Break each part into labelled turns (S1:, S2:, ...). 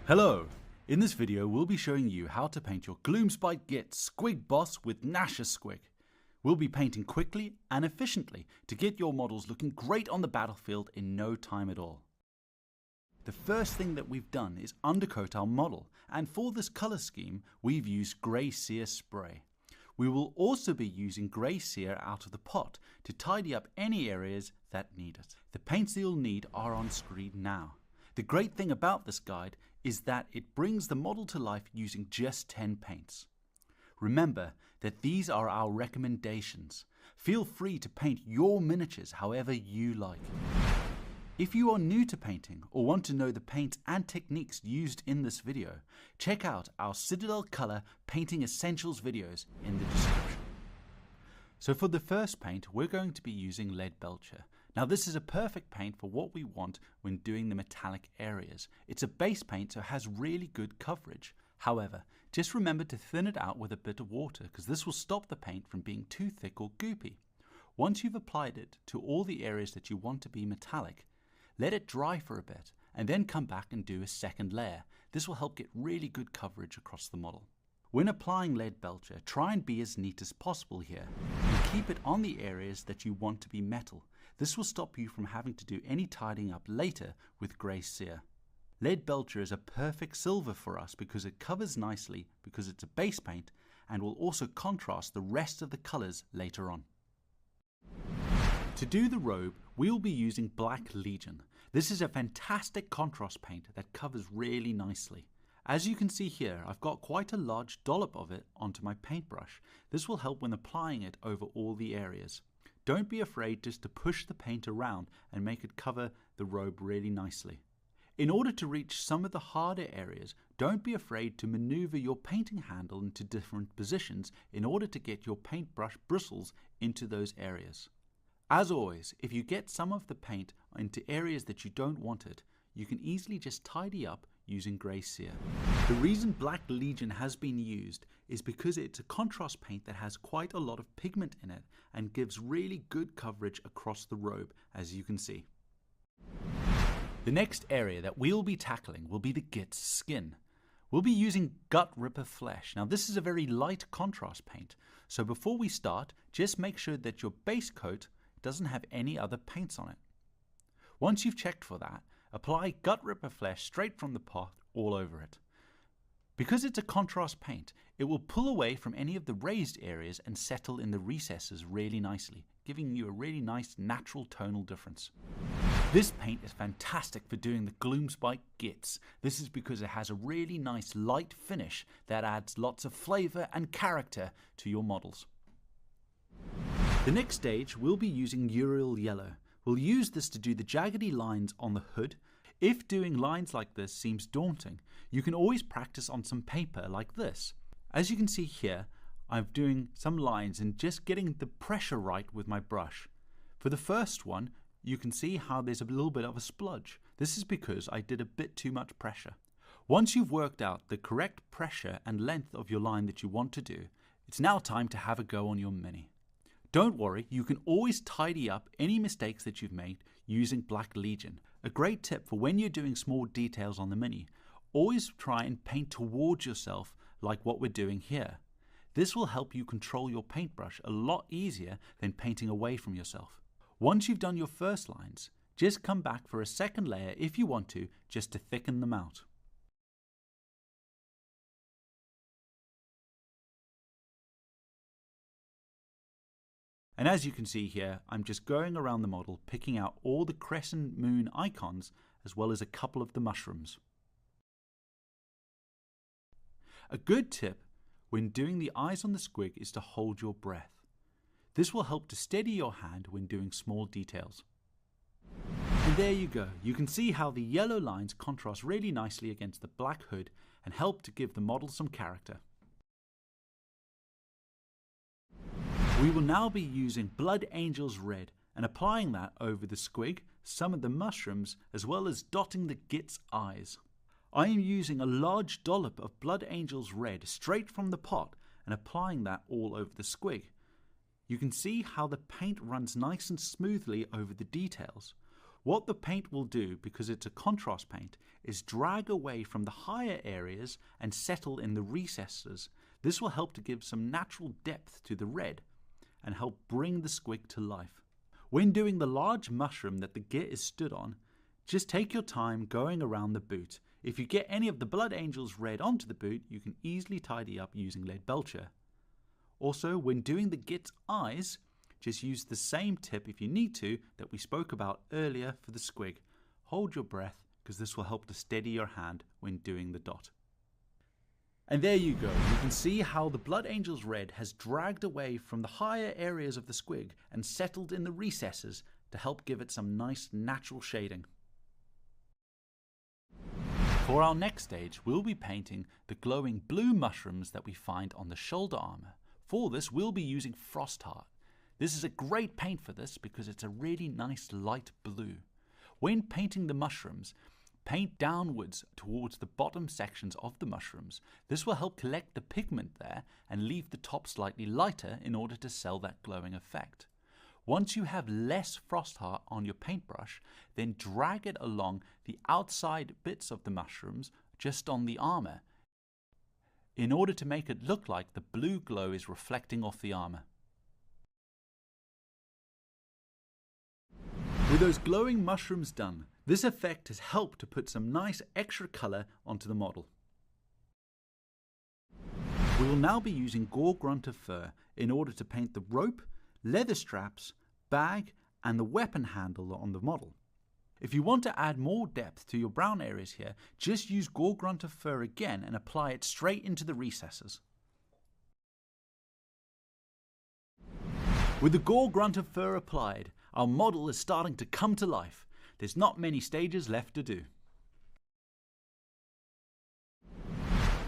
S1: Hello! In this video we'll be showing you how to paint your Gloomspite Git Squig boss with Nasher Squig. We'll be painting quickly and efficiently to get your models looking great on the battlefield in no time at all. The first thing that we've done is undercoat our model, and for this color scheme we've used Grey Sear spray. We will also be using Grey Sear out of the pot to tidy up any areas that need it. The paints that you'll need are on screen now. The great thing about this guide is that it brings the model to life using just 10 paints. Remember that these are our recommendations. Feel free to paint your miniatures however you like. If you are new to painting or want to know the paints and techniques used in this video, check out our Citadel Color Painting Essentials videos in the description. So for the first paint, we're going to be using Lead Belcher. Now this is a perfect paint for what we want when doing the metallic areas. It's a base paint, so it has really good coverage. However, just remember to thin it out with a bit of water, because this will stop the paint from being too thick or goopy. Once you've applied it to all the areas that you want to be metallic, let it dry for a bit and then come back and do a second layer. This will help get really good coverage across the model. When applying Lead Belcher, try and be as neat as possible here and keep it on the areas that you want to be metal. This will stop you from having to do any tidying up later with Grey Sear. Lead Belcher is a perfect silver for us because it covers nicely, because it's a base paint, and will also contrast the rest of the colors later on. To do the robe, we will be using Black Legion. This is a fantastic contrast paint that covers really nicely. As you can see here, I've got quite a large dollop of it onto my paintbrush. This will help when applying it over all the areas. Don't be afraid just to push the paint around and make it cover the robe really nicely. In order to reach some of the harder areas, don't be afraid to maneuver your painting handle into different positions in order to get your paintbrush bristles into those areas. As always, if you get some of the paint into areas that you don't want it, you can easily just tidy up using Grey Sear. The reason Black Legion has been used is because it's a contrast paint that has quite a lot of pigment in it and gives really good coverage across the robe, as you can see. The next area that we'll be tackling will be the Git's skin. We'll be using Gut Ripper Flesh. Now this is a very light contrast paint, so before we start, just make sure that your base coat doesn't have any other paints on it. Once you've checked for that, apply Gut Ripper Flesh straight from the pot all over it. Because it's a contrast paint, it will pull away from any of the raised areas and settle in the recesses really nicely, giving you a really nice natural tonal difference. This paint is fantastic for doing the Gloomspite Gits. This is because it has a really nice light finish that adds lots of flavor and character to your models. The next stage, we'll be using Uriel Yellow. We'll use this to do the jaggedy lines on the hood. If doing lines like this seems daunting, you can always practice on some paper like this. As you can see here, I'm doing some lines and just getting the pressure right with my brush. For the first one, you can see how there's a little bit of a spludge. This is because I did a bit too much pressure. Once you've worked out the correct pressure and length of your line that you want to do, it's now time to have a go on your mini. Don't worry, you can always tidy up any mistakes that you've made using Black Legion. A great tip for when you're doing small details on the mini, always try and paint towards yourself like what we're doing here. This will help you control your paintbrush a lot easier than painting away from yourself. Once you've done your first lines, just come back for a second layer if you want to, just to thicken them out. And as you can see here, I'm just going around the model, picking out all the crescent moon icons, as well as a couple of the mushrooms. A good tip when doing the eyes on the squig is to hold your breath. This will help to steady your hand when doing small details. And there you go. You can see how the yellow lines contrast really nicely against the black hood and help to give the model some character. We will now be using Blood Angel's Red and applying that over the squig, some of the mushrooms, as well as dotting the Git's eyes. I am using a large dollop of Blood Angel's Red straight from the pot and applying that all over the squig. You can see how the paint runs nice and smoothly over the details. What the paint will do, because it's a contrast paint, is drag away from the higher areas and settle in the recesses. This will help to give some natural depth to the red and help bring the squig to life. When doing the large mushroom that the git is stood on, just take your time going around the boot. If you get any of the Blood Angel's red onto the boot, you can easily tidy up using lead belcher. Also, when doing the git's eyes, just use the same tip if you need to that we spoke about earlier for the squig. Hold your breath, because this will help to steady your hand when doing the dot. And there you go. You can see how the Blood Angel's red has dragged away from the higher areas of the squig and settled in the recesses to help give it some nice natural shading. For our next stage, we'll be painting the glowing blue mushrooms that we find on the shoulder armor. For this, we'll be using Frostheart. This is a great paint for this because it's a really nice light blue. When painting the mushrooms, paint downwards towards the bottom sections of the mushrooms. This will help collect the pigment there and leave the top slightly lighter in order to sell that glowing effect. Once you have less Frostheart on your paintbrush, then drag it along the outside bits of the mushrooms just on the armor in order to make it look like the blue glow is reflecting off the armor. With those glowing mushrooms done, this effect has helped to put some nice extra colour onto the model. We will now be using Gore Grunter fur in order to paint the rope, leather straps, bag and the weapon handle on the model. If you want to add more depth to your brown areas here, just use Gore Grunter fur again and apply it straight into the recesses. With the Gore Grunter fur applied, our model is starting to come to life. There's not many stages left to do.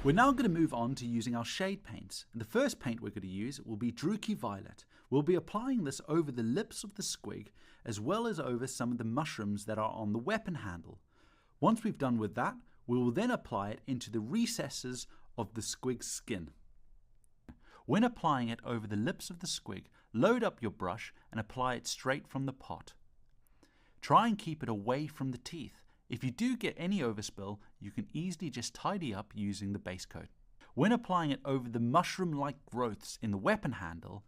S1: We're now going to move on to using our shade paints. And the first paint we're going to use will be Druchii Violet. We'll be applying this over the lips of the squig as well as over some of the mushrooms that are on the weapon handle. Once we've done with that, we will then apply it into the recesses of the squig's skin. When applying it over the lips of the squig, load up your brush and apply it straight from the pot. Try and keep it away from the teeth. If you do get any overspill, you can easily just tidy up using the base coat. When applying it over the mushroom-like growths in the weapon handle,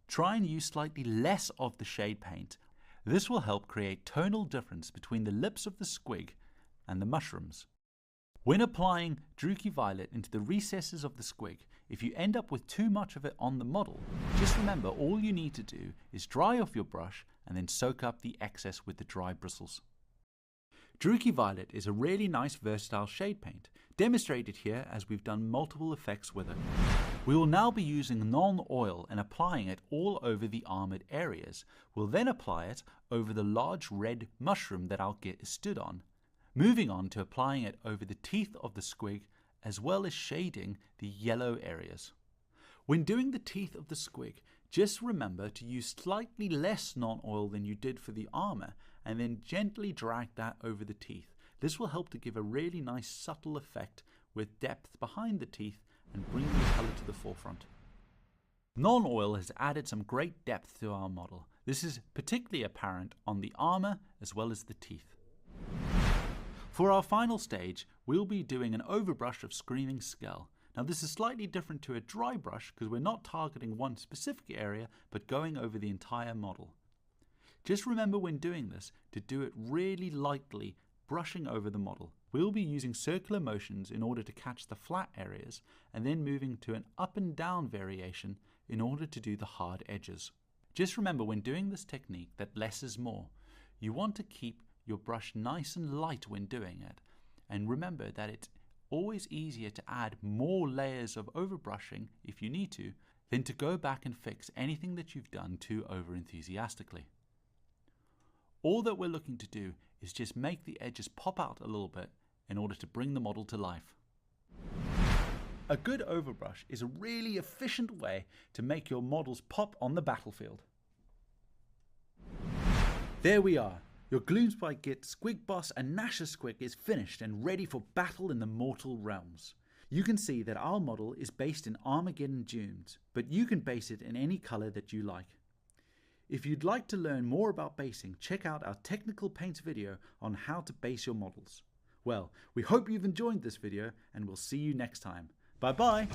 S1: try and use slightly less of the shade paint. This will help create tonal difference between the lips of the squig and the mushrooms. When applying Druchii Violet into the recesses of the squig, if you end up with too much of it on the model, just remember all you need to do is dry off your brush and then soak up the excess with the dry bristles. Druchii Violet is a really nice versatile shade paint, demonstrated here as we've done multiple effects with it. We will now be using non-oil and applying it all over the armoured areas. We'll then apply it over the large red mushroom that our git is stood on. Moving on to applying it over the teeth of the squig as well as shading the yellow areas. When doing the teeth of the squig, just remember to use slightly less non-oil than you did for the armour and then gently drag that over the teeth. This will help to give a really nice subtle effect with depth behind the teeth and bring the colour to the forefront. Non-oil has added some great depth to our model. This is particularly apparent on the armour as well as the teeth. For our final stage, we'll be doing an overbrush of Screaming Skull. Now this is slightly different to a dry brush because we're not targeting one specific area but going over the entire model. Just remember when doing this to do it really lightly, brushing over the model. We'll be using circular motions in order to catch the flat areas and then moving to an up and down variation in order to do the hard edges. Just remember when doing this technique that less is more. You want to keep your brush nice and light when doing it, and remember that it's always easier to add more layers of overbrushing if you need to than to go back and fix anything that you've done too over enthusiastically. All that we're looking to do is just make the edges pop out a little bit in order to bring the model to life. A good overbrush is a really efficient way to make your models pop on the battlefield. There we are. Your Gloomspite Git, Squig Boss and Nasher Squig is finished and ready for battle in the mortal realms. You can see that our model is based in Armageddon Dunes, but you can base it in any colour that you like. If you'd like to learn more about basing, check out our technical paints video on how to base your models. Well, we hope you've enjoyed this video and we'll see you next time. Bye bye!